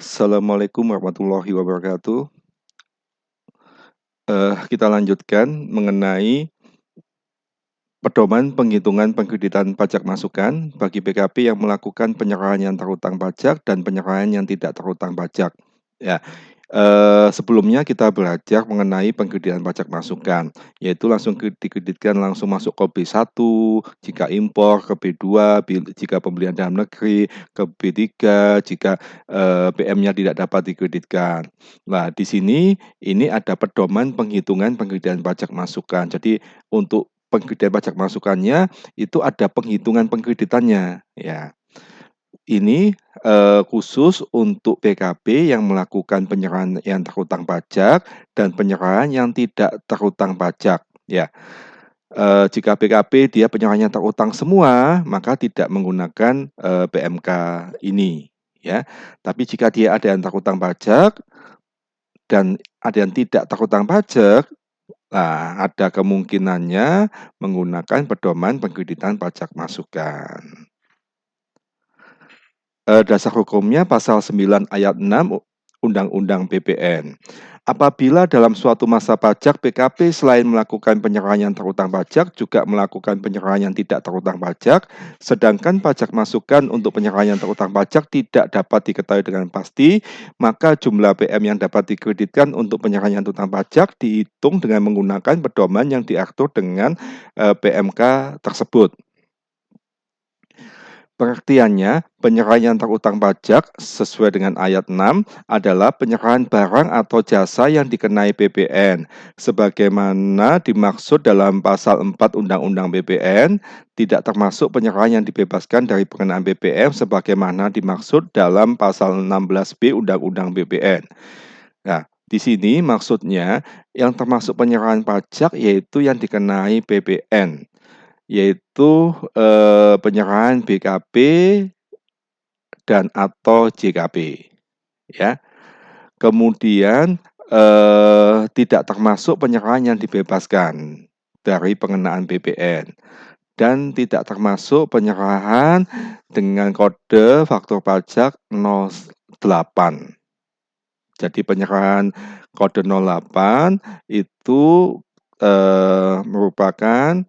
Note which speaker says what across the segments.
Speaker 1: Assalamualaikum warahmatullahi wabarakatuh. Kita lanjutkan mengenai pedoman penghitungan pengkreditan pajak masukan bagi PKP yang melakukan penyerahan yang terhutang pajak dan penyerahan yang tidak terhutang pajak. Ya, sebelumnya kita belajar mengenai pengkreditan pajak masukan, yaitu langsung dikreditkan langsung masuk ke B1 jika impor, ke B2 jika pembelian dalam negeri, ke B3 jika PM-nya tidak dapat dikreditkan. Nah, di sini ini ada pedoman penghitungan pengkreditan pajak masukan. Jadi untuk pengkreditan pajak masukannya itu ada penghitungan pengkreditannya, ya. Ini khusus untuk PKP yang melakukan penyerahan yang terhutang pajak dan penyerahan yang tidak terhutang pajak, ya. Jika PKP dia penyerahannya terhutang semua, maka tidak menggunakan PMK ini, ya. Tapi jika dia ada yang terhutang pajak dan ada yang tidak terhutang pajak, nah, ada kemungkinannya menggunakan pedoman pengkreditan pajak masukan. Dasar hukumnya pasal 9 ayat 6 Undang-Undang PPN. Apabila dalam suatu masa pajak PKP selain melakukan penyerahan yang terhutang pajak juga melakukan penyerahan yang tidak terhutang pajak, sedangkan pajak masukan untuk penyerahan yang terhutang pajak tidak dapat diketahui dengan pasti, maka jumlah PM yang dapat dikreditkan untuk penyerahan yang terhutang pajak dihitung dengan menggunakan pedoman yang diatur dengan PMK tersebut. Pengertiannya, penyerahan yang terhutang pajak sesuai dengan ayat 6 adalah penyerahan barang atau jasa yang dikenai PPN. Sebagaimana dimaksud dalam pasal 4 Undang-Undang PPN, tidak termasuk penyerahan yang dibebaskan dari pengenaan PPN sebagaimana dimaksud dalam pasal 16B Undang-Undang PPN. Nah, di sini maksudnya yang termasuk penyerahan pajak yaitu yang dikenai PPN, yaitu penyerahan BKP dan atau JKP, ya. Kemudian tidak termasuk penyerahan yang dibebaskan dari pengenaan PPN dan tidak termasuk penyerahan dengan kode faktur pajak 08. Jadi penyerahan kode 08 itu merupakan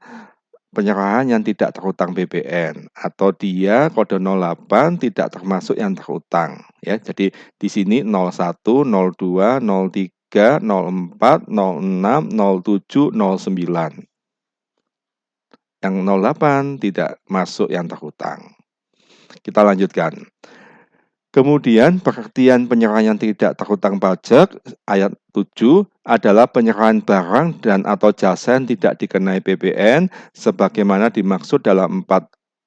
Speaker 1: penyerahan yang tidak terhutang PPN atau dia kode 08 tidak termasuk yang terhutang, ya. Jadi di sini 01, 02, 03, 04, 06, 07, 09. Yang 08 tidak masuk yang terhutang. Kita lanjutkan. Kemudian pengertian penyerahan yang tidak terhutang pajak ayat 7 adalah penyerahan barang dan atau jasa yang tidak dikenai PPN sebagaimana dimaksud dalam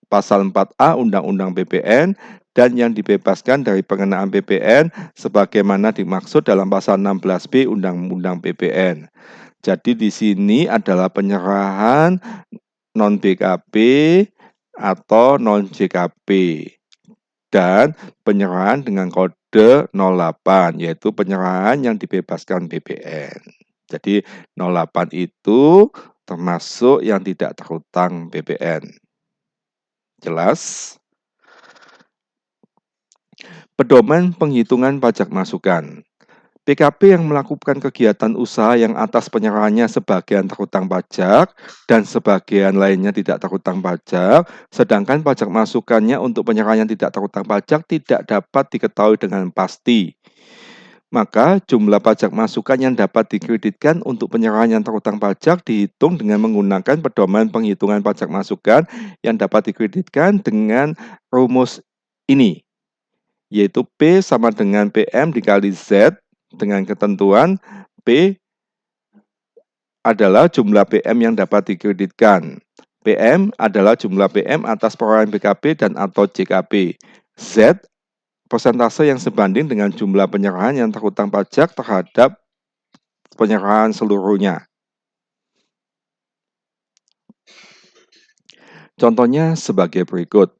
Speaker 1: pasal 4A Undang-Undang PPN dan yang dibebaskan dari pengenaan PPN sebagaimana dimaksud dalam pasal 16B Undang-Undang PPN. Jadi di sini adalah penyerahan non BKP atau non JKP. Dan penyerahan dengan kode 08, yaitu penyerahan yang dibebaskan PPN. Jadi 08 itu termasuk yang tidak terhutang PPN. Jelas? Pedoman penghitungan pajak masukan. PKP yang melakukan kegiatan usaha yang atas penyerahannya sebagian terhutang pajak dan sebagian lainnya tidak terhutang pajak, sedangkan pajak masukannya untuk penyerahan yang tidak terhutang pajak tidak dapat diketahui dengan pasti. Maka jumlah pajak masukan yang dapat dikreditkan untuk penyerahan yang terhutang pajak dihitung dengan menggunakan pedoman penghitungan pajak masukan yang dapat dikreditkan dengan rumus ini, yaitu P sama dengan PM dikali Z dengan ketentuan P adalah jumlah PM yang dapat dikreditkan. PM adalah jumlah PM atas perolehan BKP dan atau JKP. Z persentase yang sebanding dengan jumlah penyerahan yang terhutang pajak terhadap penyerahan seluruhnya. Contohnya sebagai berikut.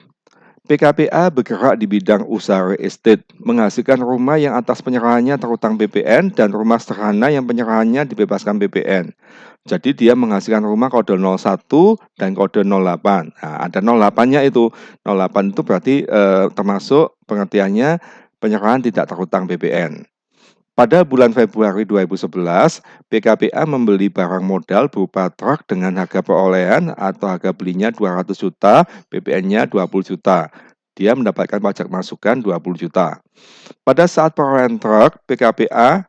Speaker 1: PKPA bergerak di bidang usaha real estate, menghasilkan rumah yang atas penyerahannya terhutang PPN dan rumah sederhana yang penyerahannya dibebaskan PPN. Jadi dia menghasilkan rumah kode 01 dan kode 08. Nah, ada 08-nya itu. 08 itu berarti termasuk pengertiannya penyerahan tidak terhutang PPN. Pada bulan Februari 2011, BKPA membeli barang modal berupa truk dengan harga perolehan atau harga belinya 200 juta, PPN-nya 20 juta. Dia mendapatkan pajak masukan 20 juta. Pada saat perolehan truk, BKPA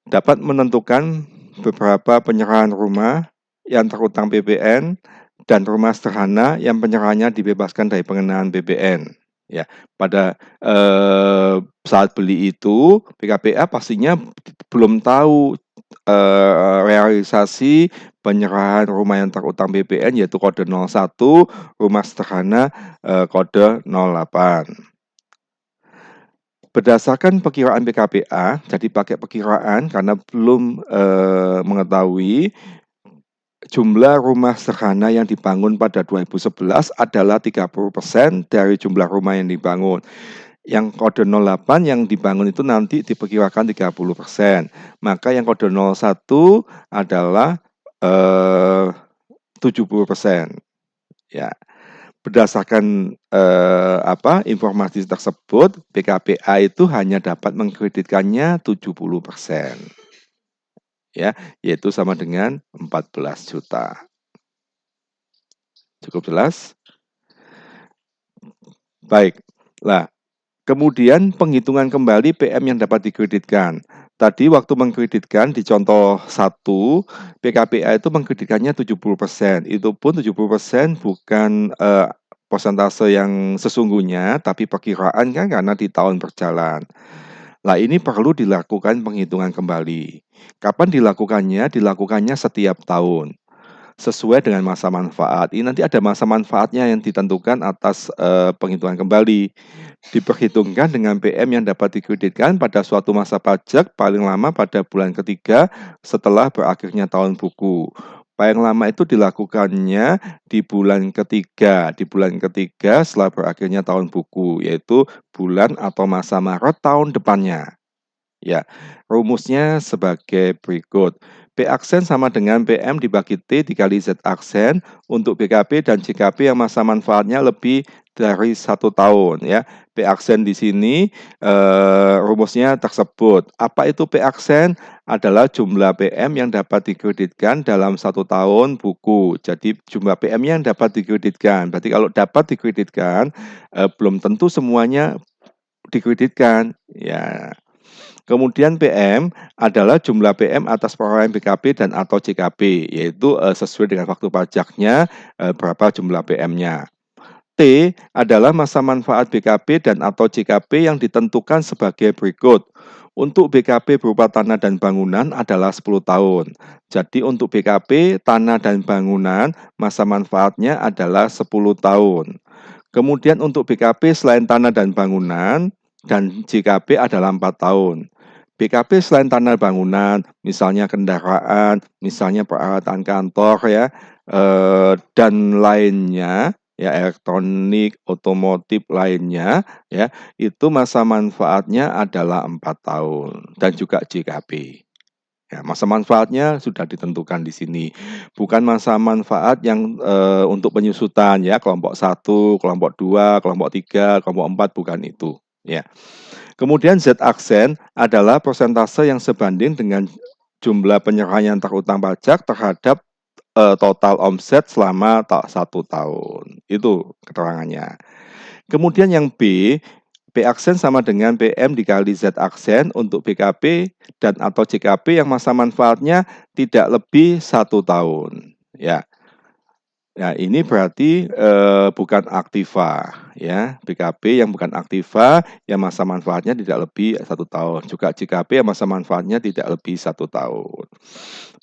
Speaker 1: dapat menentukan beberapa penyerahan rumah yang terhutang PPN dan rumah sederhana yang penyerahannya dibebaskan dari pengenaan PPN. Ya, pada saat beli itu BKPA pastinya belum tahu realisasi penyerahan rumah yang terhutang PPN yaitu kode 01, rumah sederhana kode 08. Berdasarkan perkiraan BKPA, jadi pakai perkiraan karena belum mengetahui jumlah rumah sederhana yang dibangun pada 2011 adalah 30% dari jumlah rumah yang dibangun. Yang kode 08 yang dibangun itu nanti diperkirakan 30%. Maka yang kode 01 adalah 70%. Ya. Berdasarkan informasi tersebut, BKPA itu hanya dapat mengkreditkannya 70%. Ya, yaitu sama dengan 14 juta. Cukup jelas? Baik. Nah, kemudian penghitungan kembali PM yang dapat dikreditkan. Tadi waktu mengkreditkan di contoh 1, BKPA itu mengkreditkannya 70%. Itu pun 70% bukan persentase yang sesungguhnya, tapi perkiraan kan karena di tahun berjalan. Nah, ini perlu dilakukan penghitungan kembali. Kapan dilakukannya? Dilakukannya setiap tahun sesuai dengan masa manfaat. Ini nanti ada masa manfaatnya yang ditentukan atas penghitungan kembali. Diperhitungkan dengan PM yang dapat dikreditkan pada suatu masa pajak paling lama pada bulan ketiga setelah berakhirnya tahun buku. Paling lama itu dilakukannya di bulan ketiga. Di bulan ketiga setelah berakhirnya tahun buku, yaitu bulan atau masa Maret tahun depannya. Ya, rumusnya sebagai berikut. P aksen sama dengan PM dibagi T dikali Z aksen untuk BKP dan JKP yang masa manfaatnya lebih dari 1 tahun. Ya, P aksen di sini rumusnya tersebut. Apa itu P aksen? Adalah jumlah PM yang dapat dikreditkan dalam 1 tahun buku. Jadi jumlah PM yang dapat dikreditkan. Berarti kalau dapat dikreditkan, belum tentu semuanya dikreditkan. Ya. Kemudian PM adalah jumlah PM atas perolehan BKP dan atau JKP, yaitu sesuai dengan waktu pajaknya berapa jumlah PM-nya. T adalah masa manfaat BKP dan atau JKP yang ditentukan sebagai berikut. Untuk BKP berupa tanah dan bangunan adalah 10 tahun. Jadi untuk BKP, tanah dan bangunan, masa manfaatnya adalah 10 tahun. Kemudian untuk BKP selain tanah dan bangunan dan JKP adalah 4 tahun. BKP selain tanah bangunan, misalnya kendaraan, misalnya peralatan kantor ya, dan lainnya, ya elektronik, otomotif lainnya, ya itu masa manfaatnya adalah 4 tahun dan juga JKP. Ya, masa manfaatnya sudah ditentukan di sini. Bukan masa manfaat yang untuk penyusutan ya, kelompok 1, kelompok 2, kelompok 3, kelompok 4 bukan itu, ya. Kemudian Z aksen adalah persentase yang sebanding dengan jumlah penyerahan yang terhutang pajak terhadap total omset selama 1 tahun. Itu keterangannya. Kemudian yang B, P aksen sama dengan PM dikali Z aksen untuk BKP dan atau JKP yang masa manfaatnya tidak lebih 1 tahun. Ya. Nah, ini berarti bukan aktiva, ya. BKP yang bukan aktiva, yang masa manfaatnya tidak lebih 1 tahun. Juga JKP yang masa manfaatnya tidak lebih 1 tahun.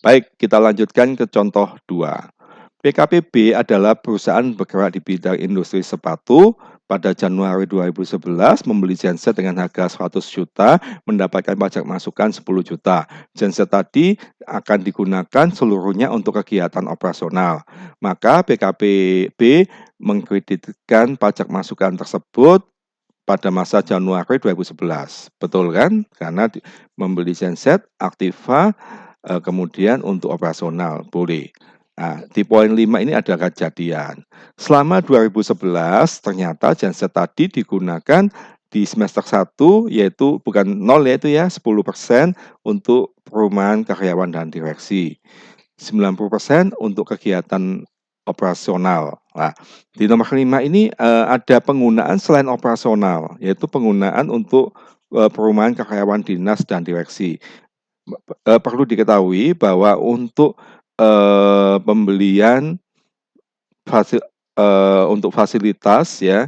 Speaker 1: Baik, kita lanjutkan ke contoh 2. PKPB adalah perusahaan bergerak di bidang industri sepatu. Pada Januari 2011 membeli genset dengan harga 100 juta, mendapatkan pajak masukan 10 juta. Genset tadi akan digunakan seluruhnya untuk kegiatan operasional. Maka PKPB mengkreditkan pajak masukan tersebut pada masa Januari 2011. Betul kan? Karena membeli genset, aktiva, kemudian untuk operasional, boleh. Nah, di poin 5 ini ada kejadian. Selama 2011 ternyata genset tadi digunakan di semester 1 yaitu bukan 0 yaitu ya 10% untuk perumahan karyawan dan direksi. 90% untuk kegiatan operasional. Nah, di nomor 5 ini ada penggunaan selain operasional, yaitu penggunaan untuk perumahan karyawan dinas dan direksi. Perlu diketahui bahwa untuk pembelian fasil untuk fasilitas ya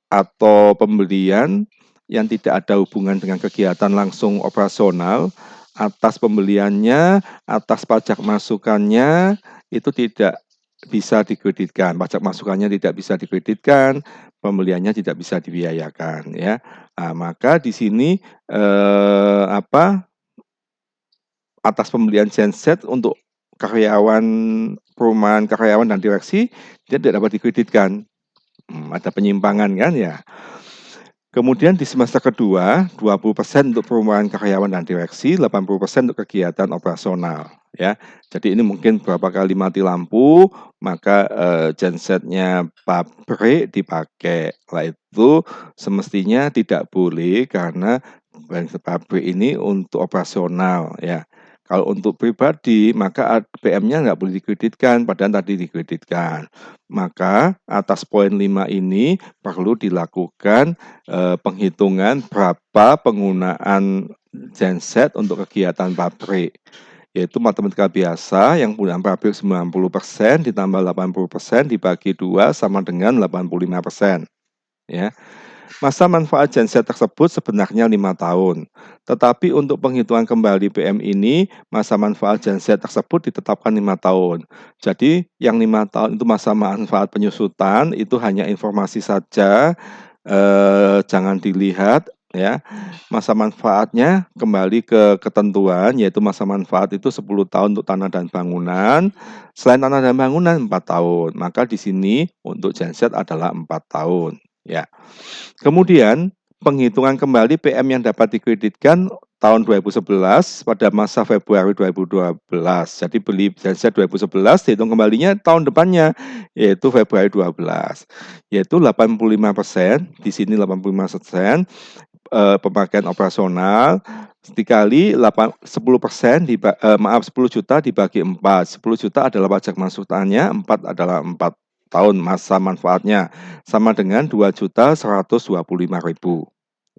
Speaker 1: atau pembelian yang tidak ada hubungan dengan kegiatan langsung operasional, atas pembeliannya, atas pajak masukannya itu tidak bisa dikreditkan, pajak masukannya tidak bisa dikreditkan, pembeliannya tidak bisa dibiayakan ya. Nah, maka di sini atas pembelian genset untuk karyawan perumahan karyawan dan direksi dia tidak dapat dikreditkan. Ada penyimpangan kan ya. Kemudian di semester kedua, 20% untuk perumahan karyawan dan direksi, 80% untuk kegiatan operasional ya. Jadi ini mungkin berapa kali mati lampu, maka gensetnya pabrik dipakai. Lah itu semestinya tidak boleh karena genset pabrik ini untuk operasional ya. Kalau untuk pribadi, maka PM-nya nggak boleh dikreditkan, padahal tadi dikreditkan. Maka atas poin 5 ini perlu dilakukan penghitungan berapa penggunaan genset untuk kegiatan pabrik, yaitu matematika biasa yang penggunaan pabrik 90% ditambah 80% dibagi 2 sama dengan 85%. Ya. Masa manfaat genset tersebut sebenarnya 5 tahun. Tetapi untuk penghitungan kembali PM ini, masa manfaat genset tersebut ditetapkan 5 tahun. Jadi yang 5 tahun itu masa manfaat penyusutan itu hanya informasi saja, jangan dilihat ya. Masa manfaatnya kembali ke ketentuan yaitu masa manfaat itu 10 tahun untuk tanah dan bangunan. Selain tanah dan bangunan 4 tahun. Maka di sini untuk genset adalah 4 tahun ya. Kemudian penghitungan kembali PM yang dapat dikreditkan tahun 2011 pada masa Februari 2012. Jadi beli genset 2011 dihitung kembalinya tahun depannya yaitu Februari 12. Yaitu 85%, di sini 85% pemakaian operasional dikali 10% 10 juta dibagi 4. 10 juta adalah pajak masukannya, 4 adalah 4 tahun masa manfaatnya sama dengan 2.125.000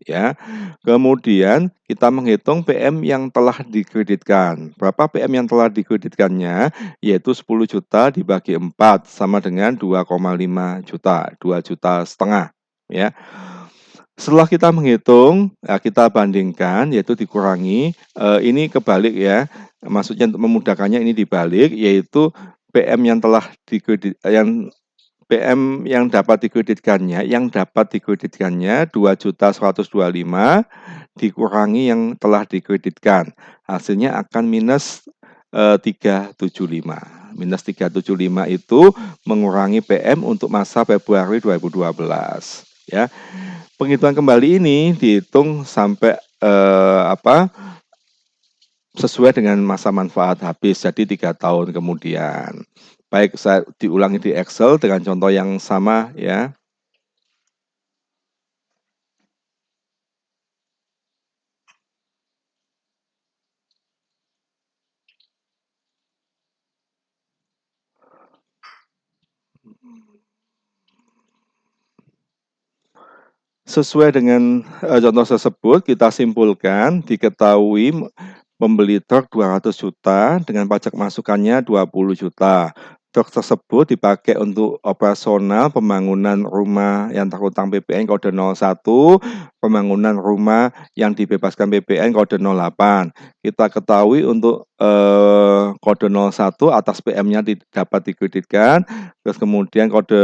Speaker 1: ya. Kemudian kita menghitung PM yang telah dikreditkan. Berapa PM yang telah dikreditkannya? Yaitu 10 juta dibagi 4 sama dengan 2,5 juta, 2 juta setengah ya. Setelah kita menghitung, kita bandingkan yaitu dikurangi, ini kebalik ya, maksudnya untuk memudahkannya ini dibalik yaitu PM yang telah PM yang dapat dikreditkannya 2.125.000 dikurangi yang telah dikreditkan, hasilnya akan minus 375. Minus 375 itu mengurangi PM untuk masa Februari 2012 ya. Penghitungan kembali ini dihitung sampai sesuai dengan masa manfaat habis, jadi 3 tahun kemudian. Baik, saya diulangi di Excel dengan contoh yang sama ya. Sesuai dengan contoh tersebut, kita simpulkan diketahui membeli truk 200 juta dengan pajak masukannya 20 juta. Truk tersebut dipakai untuk operasional pembangunan rumah yang terhutang PPN kode 01, pembangunan rumah yang dibebaskan PPN kode 08. Kita ketahui untuk kode 01 atas PM-nya dapat dikreditkan, terus kemudian kode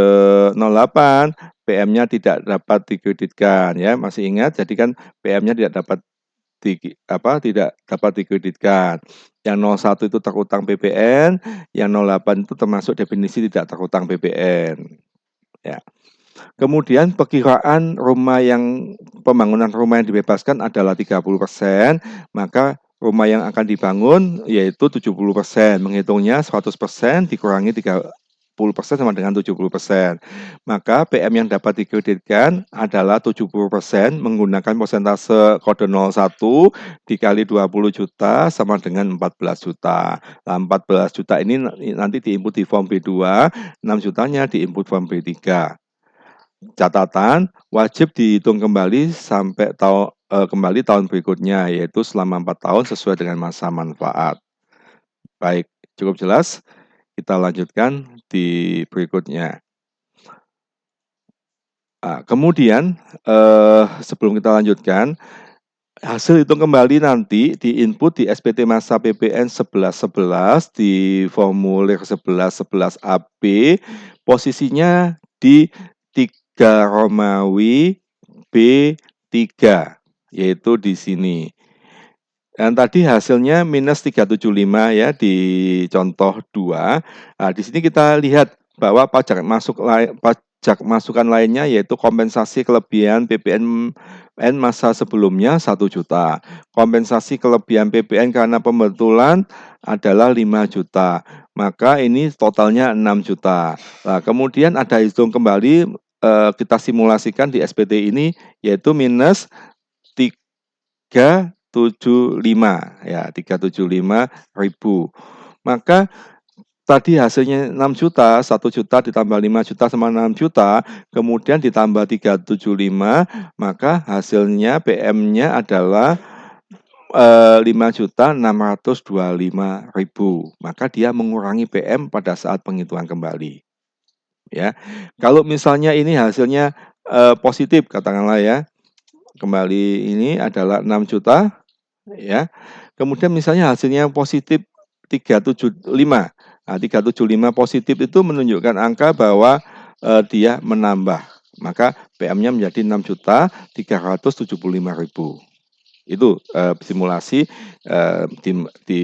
Speaker 1: 08 PM-nya tidak dapat dikreditkan ya, masih ingat? Jadi kan PM-nya tidak dapat dikreditkan. Yang 01 itu terhutang PPN, yang 08 itu termasuk definisi tidak terhutang PPN. Ya. Kemudian perkiraan pembangunan rumah yang dibebaskan adalah 30%, maka rumah yang akan dibangun yaitu 70%. Menghitungnya 100% dikurangi 30% sama dengan 70%. Maka PM yang dapat dikreditkan adalah 70% menggunakan persentase kode 01 dikali 20 juta sama dengan 14 juta. Nah, 14 juta ini nanti diinput di form B2, 6 jutanya diinput form B3. Catatan, wajib dihitung kembali sampai tahun berikutnya, yaitu selama 4 tahun sesuai dengan masa manfaat. Baik, cukup jelas. Kita lanjutkan di berikutnya. Nah, kemudian sebelum kita lanjutkan, hasil hitung kembali nanti diinput di SPT masa PPN 1111 di formulir 1111 AB, posisinya di 3 Romawi B3, yaitu di sini. Dan tadi hasilnya minus 375 ya di contoh 2. Nah, di sini kita lihat bahwa pajak masukan lainnya yaitu kompensasi kelebihan PPN masa sebelumnya 1 juta. Kompensasi kelebihan PPN karena pembetulan adalah 5 juta. Maka ini totalnya 6 juta. Nah, kemudian ada hitung kembali kita simulasikan di SPT ini yaitu minus 375 ya, 375.000. Maka tadi hasilnya 6 juta, 1 juta ditambah 5 juta sama 6 juta, kemudian ditambah 375, maka hasilnya PM-nya adalah 5.625.000. Maka dia mengurangi PM pada saat penghitungan kembali. Ya. Kalau misalnya ini hasilnya positif katakanlah ya. Kembali ini adalah 6 juta ya. Kemudian misalnya hasilnya positif 375. Nah, 375 positif itu menunjukkan angka bahwa dia menambah. Maka PM-nya menjadi 6.375.000. Itu simulasi di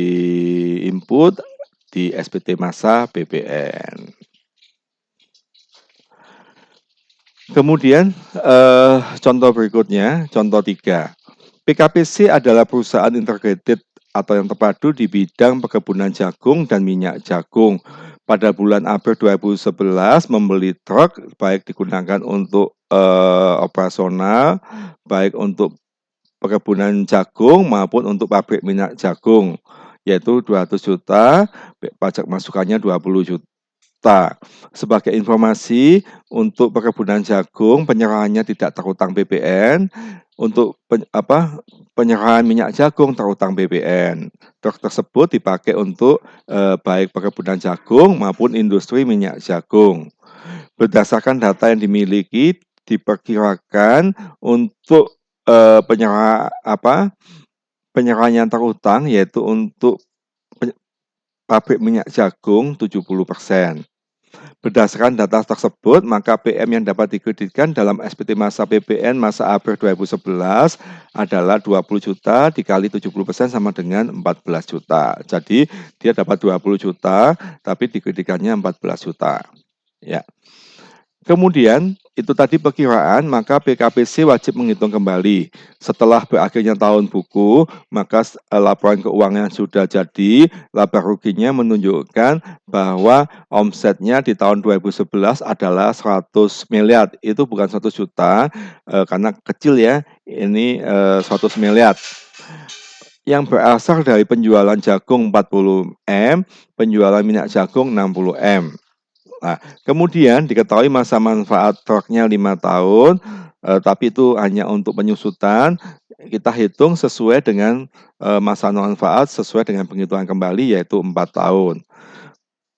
Speaker 1: input di SPT masa PPN. Kemudian contoh berikutnya, contoh 3. PKPC adalah perusahaan integrated atau yang terpadu di bidang perkebunan jagung dan minyak jagung. Pada bulan April 2011 membeli truk baik digunakan untuk operasional, baik untuk perkebunan jagung maupun untuk pabrik minyak jagung, yaitu 200 juta, pajak masukannya 20 juta. Sebagai informasi, untuk perkebunan jagung penyerahannya tidak terhutang BPN, untuk penyerahan minyak jagung terhutang BPN. Truk tersebut dipakai untuk baik perkebunan jagung maupun industri minyak jagung. Berdasarkan data yang dimiliki, diperkirakan untuk penyerahan yang terhutang yaitu untuk pabrik minyak jagung 70%. Berdasarkan data tersebut, maka PM yang dapat dikreditkan dalam SPT masa PPN masa April 2011 adalah 20 juta dikali 70% sama dengan 14 juta. Jadi dia dapat 20 juta tapi dikreditkannya 14 juta. Ya. Kemudian itu tadi perkiraan, maka PKPC wajib menghitung kembali. Setelah berakhirnya tahun buku, maka laporan keuangan yang sudah jadi, laba ruginya menunjukkan bahwa omsetnya di tahun 2011 adalah 100 miliar. Itu bukan 100 juta, karena kecil ya, ini 100 miliar. Yang berasal dari penjualan jagung 40 M, penjualan minyak jagung 60 M. Nah, kemudian diketahui masa manfaat truknya 5 tahun, tapi itu hanya untuk penyusutan. Kita hitung sesuai dengan masa manfaat, sesuai dengan penghitungan kembali, yaitu 4 tahun.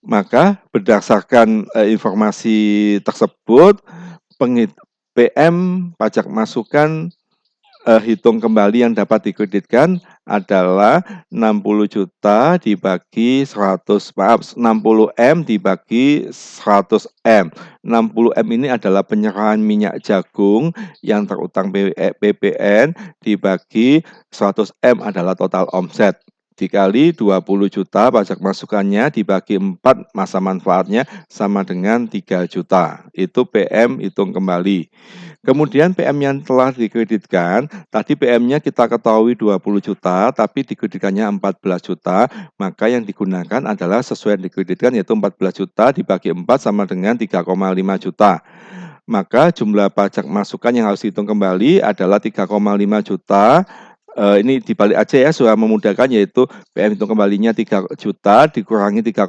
Speaker 1: Maka berdasarkan informasi tersebut, PM pajak masukan hitung kembali yang dapat dikreditkan adalah 60 juta dibagi 60 M dibagi 100 M. 60 M ini adalah penyerahan minyak jagung yang terutang PPN dibagi 100 M adalah total omset. Dikali 20 juta pajak masukannya dibagi 4 masa manfaatnya sama dengan 3 juta. Itu PM hitung kembali. Kemudian PM yang telah dikreditkan, tadi PM-nya kita ketahui 20 juta, tapi dikreditkannya 14 juta, maka yang digunakan adalah sesuai yang dikreditkan yaitu 14 juta dibagi 4 sama dengan 3,5 juta. Maka jumlah pajak masukan yang harus dihitung kembali adalah 3,5 juta. Ini dibalik aja ya supaya memudahkan, yaitu PM hitung kembalinya 3 juta dikurangi 3,5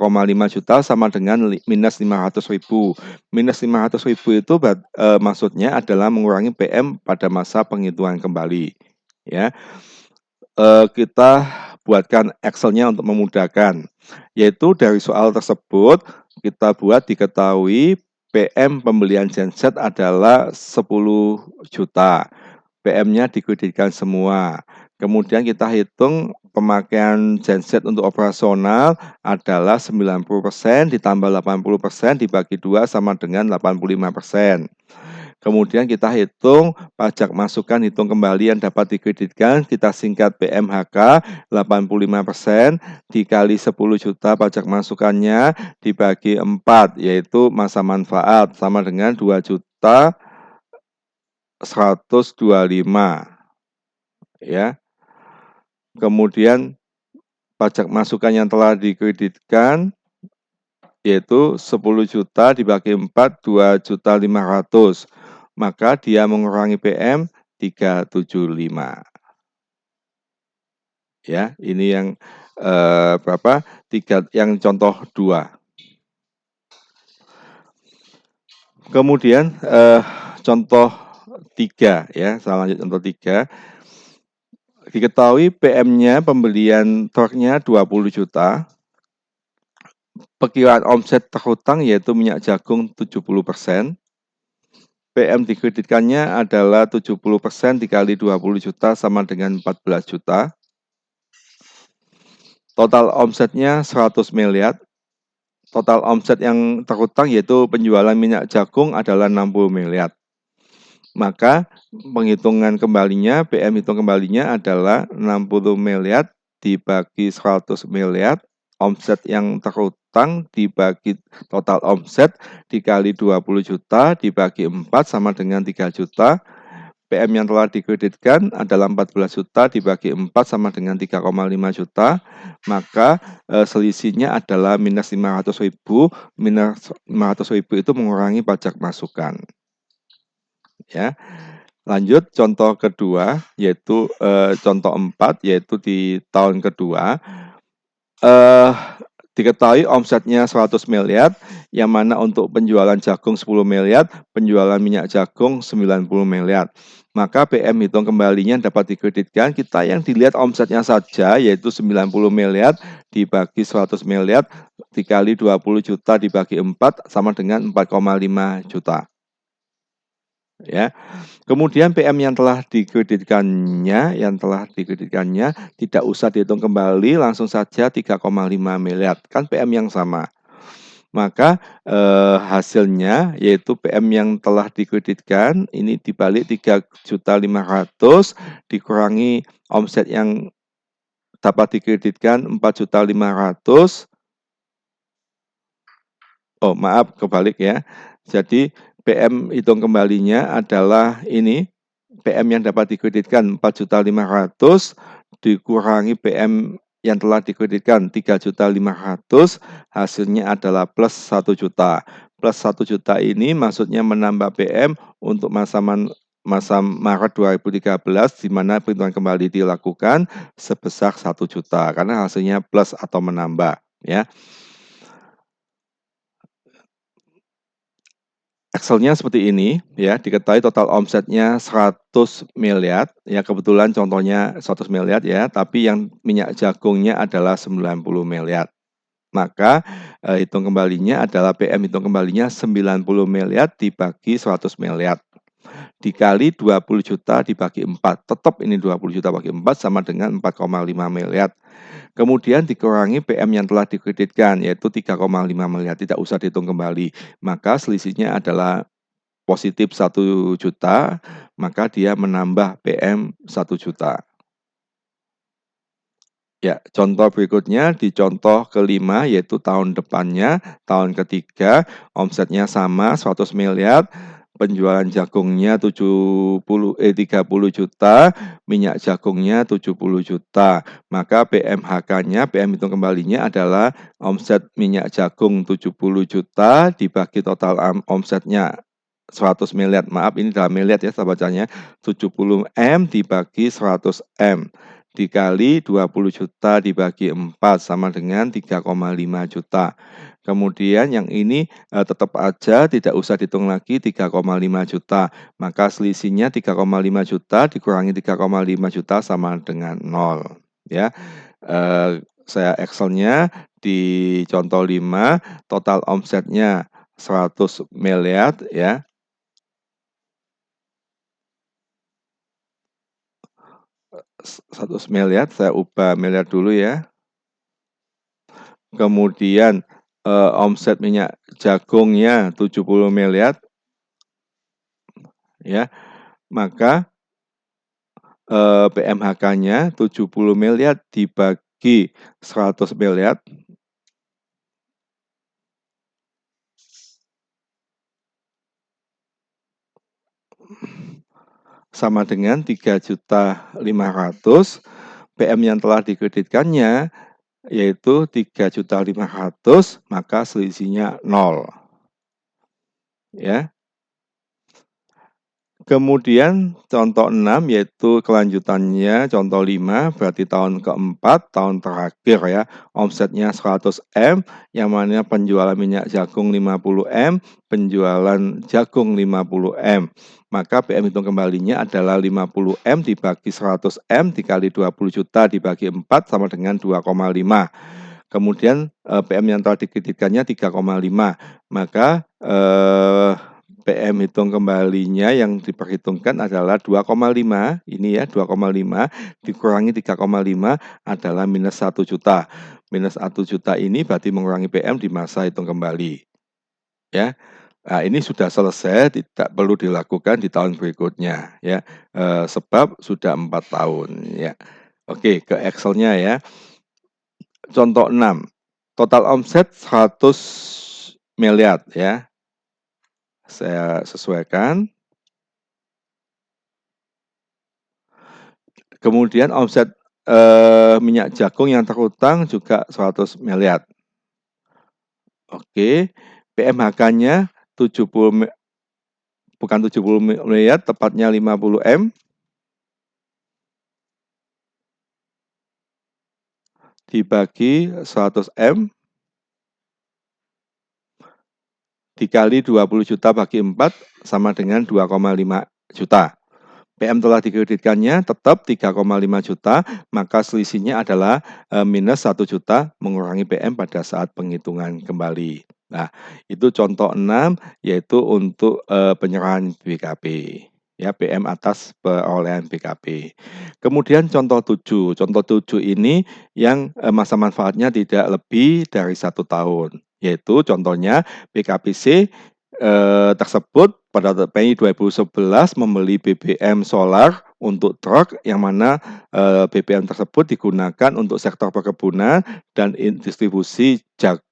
Speaker 1: juta sama dengan minus 500.000. Minus 500.000 itu maksudnya adalah mengurangi PM pada masa penghitungan kembali. Ya, kita buatkan Excel-nya untuk memudahkan, yaitu dari soal tersebut kita buat diketahui PM pembelian genset adalah 10 juta. PM-nya dikreditkan semua. Kemudian kita hitung pemakaian genset untuk operasional adalah 90% ditambah 80% dibagi 2 sama dengan 85%. Kemudian kita hitung pajak masukan hitung kembali yang dapat dikreditkan, kita singkat PMHK 85% dikali 10 juta pajak masukannya dibagi 4, yaitu masa manfaat sama dengan 2 juta 125, ya. Kemudian pajak masukan yang telah dikreditkan yaitu 10 juta dibagi 4, 2.500.000. Maka dia mengurangi PM 375. Ya, ini yang yang contoh 2. Kemudian contoh 3 ya, saya lanjut contoh 3. Diketahui PM-nya pembelian truknya 20 juta. Perkiraan omset terhutang yaitu minyak jagung 70%. PM dikreditkannya adalah 70% dikali 20 juta sama dengan 14 juta. Total omsetnya 100 miliar. Total omset yang terhutang yaitu penjualan minyak jagung adalah 60 miliar. Maka penghitungan kembalinya, PM hitung kembalinya adalah 60 miliar dibagi 100 miliar. Omset yang terhutang dibagi total omset dikali 20 juta dibagi 4 sama dengan 3 juta. PM yang telah dikreditkan adalah 14 juta dibagi 4 sama dengan 3,5 juta. Maka selisihnya adalah minus 500.000. Minus 500.000 itu mengurangi pajak masukan. Ya. Lanjut contoh kedua, yaitu contoh 4, yaitu di tahun kedua. Diketahui omsetnya 100 miliar, yang mana untuk penjualan jagung 10 miliar, penjualan minyak jagung 90 miliar. Maka PM hitung kembalinya dapat dikreditkan, kita yang dilihat omsetnya saja, yaitu 90 miliar dibagi 100 miliar, dikali 20 juta dibagi 4, sama dengan 4,5 juta. Ya. Kemudian PM yang telah dikreditkannya tidak usah dihitung kembali, langsung saja 3,5 miliar, kan PM yang sama. Maka hasilnya yaitu PM yang telah dikreditkan ini dibalik 3.500.000 dikurangi omset yang dapat dikreditkan 4.500.000. Oh, maaf, kebalik ya. Jadi PM hitung kembalinya adalah ini, PM yang dapat dikreditkan 4.500.000 dikurangi PM yang telah dikreditkan 3.500.000, hasilnya adalah plus 1 juta. Plus 1 juta ini maksudnya menambah PM untuk masa Maret 2013 di mana perhitungan kembali dilakukan sebesar 1 juta karena hasilnya plus atau menambah, ya. Excel-nya seperti ini ya, diketahui total omsetnya 100 miliar, ya kebetulan contohnya 100 miliar ya, tapi yang minyak jagungnya adalah 90 miliar. Maka hitung kembalinya adalah PM hitung kembalinya 90 miliar dibagi 100 miliar. Dikali 20 juta dibagi 4, tetap ini 20 juta bagi 4 sama dengan 4,5 miliar. Kemudian dikurangi PM yang telah dikreditkan yaitu 3,5 miliar, tidak usah dihitung kembali. Maka selisihnya adalah positif 1 juta, maka dia menambah PM 1 juta. Ya, contoh berikutnya di contoh kelima yaitu tahun depannya, tahun ketiga, omsetnya sama 100 miliar, penjualan jagungnya 30 juta, minyak jagungnya 70 juta. Maka PMHK-nya, PM hitung kembalinya adalah omset minyak jagung 70 juta dibagi total omsetnya 100 miliar. Maaf, ini dalam miliar ya saya bacanya. 70 M dibagi 100 M dikali 20 juta dibagi 4 sama dengan 3,5 juta. Kemudian yang ini tetap aja tidak usah dihitung lagi 3,5 juta. Maka selisihnya 3,5 juta dikurangi 3,5 juta sama dengan 0. Ya, saya Excel-nya di contoh 5, total omsetnya 100 miliar ya. 100 miliar, saya ubah miliar dulu ya. Kemudian omset minyak jagungnya 70 miliar ya. Maka PMHK-nya 70 miliar dibagi 100 miliar sama dengan 3.500.000. PM yang telah dikreditkannya yaitu 3.500.000, maka selisihnya 0. Ya. Kemudian contoh 6 yaitu kelanjutannya contoh 5, berarti tahun keempat, tahun terakhir ya, omsetnya 100 M, yang mana penjualan minyak jagung 50 M, penjualan jagung 50 M. Maka PM hitung kembalinya adalah 50 M dibagi 100 M dikali 20 juta dibagi 4 sama dengan 2,5. Kemudian PM yang telah dikreditkannya 3,5. Maka PM hitung kembalinya yang diperhitungkan adalah 2,5, ini ya 2,5 dikurangi 3,5 adalah minus 1 juta. Minus 1 juta ini berarti mengurangi PM di masa hitung kembali. Ya. Nah, ini sudah selesai, tidak perlu dilakukan di tahun berikutnya ya. Sebab sudah 4 tahun ya. Oke, ke Excel-nya ya. Contoh 6. Total omset 100 miliar ya. Saya sesuaikan. Kemudian omset minyak jagung yang terhutang juga 100 miliar. Oke, PMHK-nya 70 bukan 70 miliar, tepatnya 50 M. Dibagi 100 M dikali 20 juta bagi 4 sama dengan 2,5 juta. PM telah dikreditkannya tetap 3,5 juta, maka selisihnya adalah minus 1 juta mengurangi PM pada saat penghitungan kembali. Nah, itu contoh 6 yaitu untuk penyerahan BKP. Ya, PM atas perolehan BKP. Kemudian contoh 7. Contoh 7 ini yang masa manfaatnya tidak lebih dari 1 tahun. Yaitu contohnya BKPC tersebut pada Mei 2011 membeli BBM solar untuk truk yang mana BBM tersebut digunakan untuk sektor perkebunan dan distribusi jagung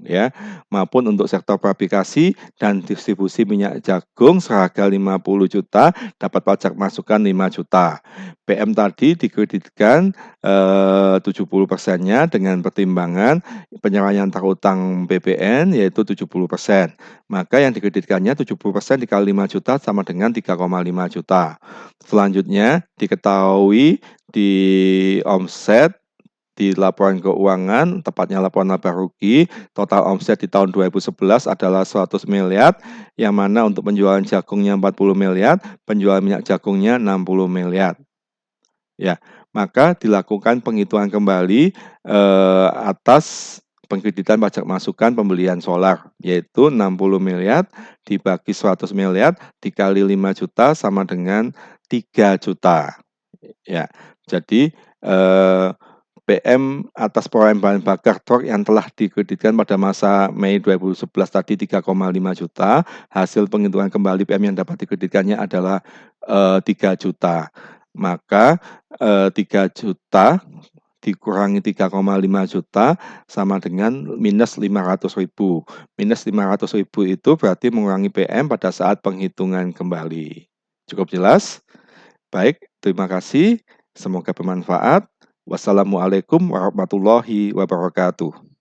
Speaker 1: ya, maupun untuk sektor fabrikasi dan distribusi minyak jagung seharga 50 juta dapat pajak masukan 5 juta. PM tadi dikreditkan 70%-nya dengan pertimbangan penyerahan terhutang BPN yaitu 70%. Maka yang dikreditkannya 70% dikali 5 juta sama dengan 3,5 juta. Selanjutnya diketahui di omset di laporan keuangan, tepatnya laporan laba rugi, total omset di tahun 2011 adalah 100 miliar, yang mana untuk penjualan jagungnya 40 miliar, penjualan minyak jagungnya 60 miliar. Ya, maka dilakukan penghitungan kembali atas pengkreditan pajak masukan pembelian solar, yaitu 60 miliar dibagi 100 miliar dikali 5 juta sama dengan 3 juta. Ya, jadi PM atas perolehan bahan bakar truk yang telah dikreditkan pada masa Mei 2011 tadi 3,5 juta, hasil penghitungan kembali PM yang dapat dikreditkannya adalah 3 juta. Maka 3 juta dikurangi 3,5 juta sama dengan minus 500.000. Minus 500.000 itu berarti mengurangi PM pada saat penghitungan kembali. Cukup jelas? Baik, terima kasih. Semoga bermanfaat. Wassalamualaikum warahmatullahi wabarakatuh.